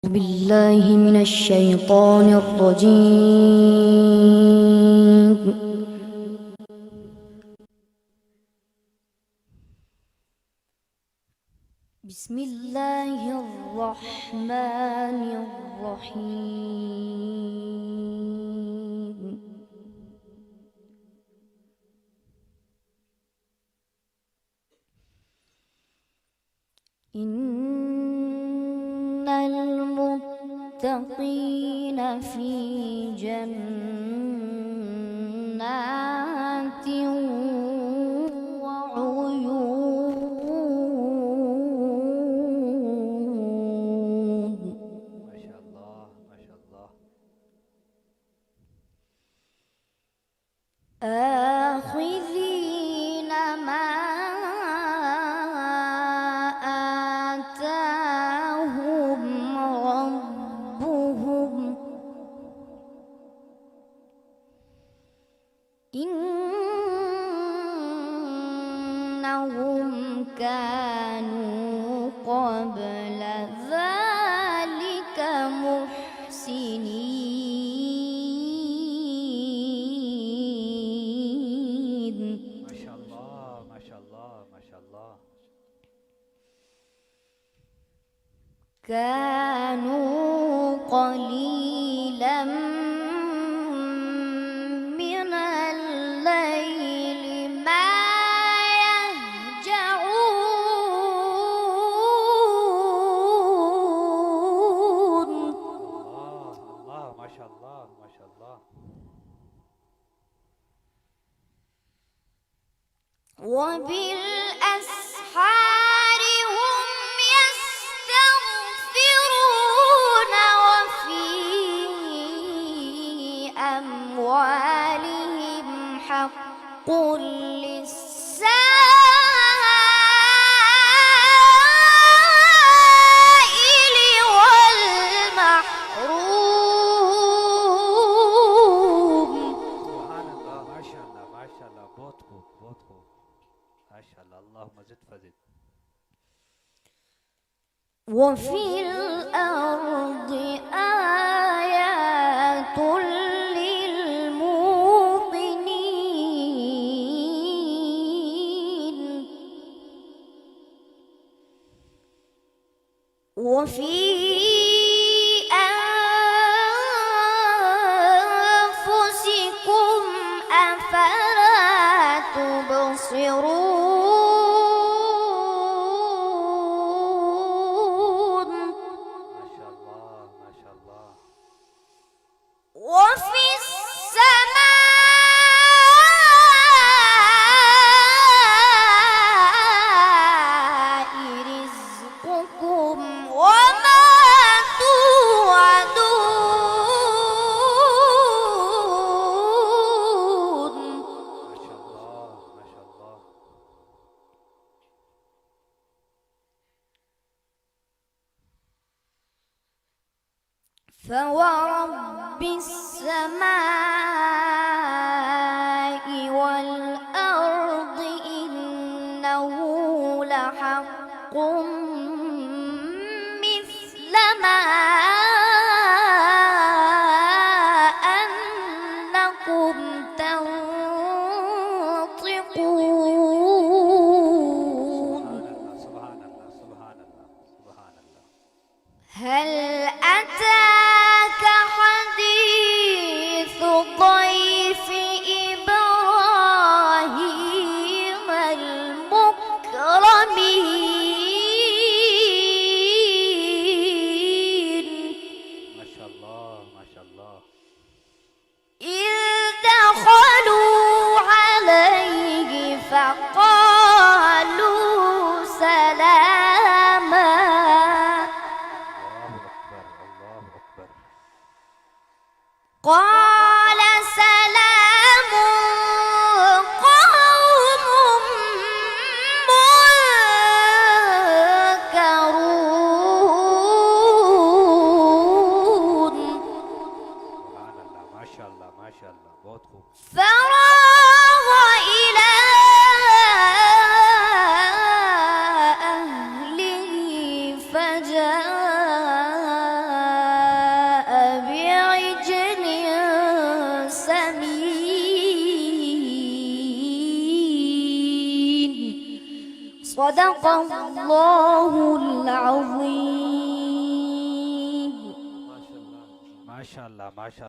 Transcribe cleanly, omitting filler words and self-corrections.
بالله من الشيطان الرجيم. بسم الله الرحمن الرحيم. إن المتقين في جنات وعيون. ما شاء الله ما شاء الله. آخذين ما آتاهم ربهم إنهم كانوا قبل ذلك محسنين. ما شاء الله ما شاء الله ما شاء الله. كانوا قليلا من الليل ما يهجعون. الله الله ما شاء الله ما شاء الله. وبالأسحار هم يستغفرون وفي أموالهم حق للسائل والمحروم. سبحان الله ما شاء الله ما شاء الله. बहुत खूब बहुत खूब. ما شاء الله. اللهم زد فزد. وفي الأرض آيات للموقنين وفي أنفسكم أفلا تبصرون. ما شاء الله ما شاء الله. وفي السماء رزقكم وما توعدون. ما شاء الله ما شاء الله. فورب السماء والأرض إنه لحق مثل ما أنكم تنطقون. سبحان الله سبحان الله سبحان الله. هل أتاك حديث ضيف إبراهيم المكرمين ما شاء الله ما شاء الله. إذ دخلوا عليه فقالوا سلاما الله أكبر الله أكبر. قال سلام قوم منكرون. سبحان الله ما شاء الله ما شاء الله. बहुत खूब. فراغ إلى أهله فجاء سمين صدق الله العظيم ما شاء الله ما شاء الله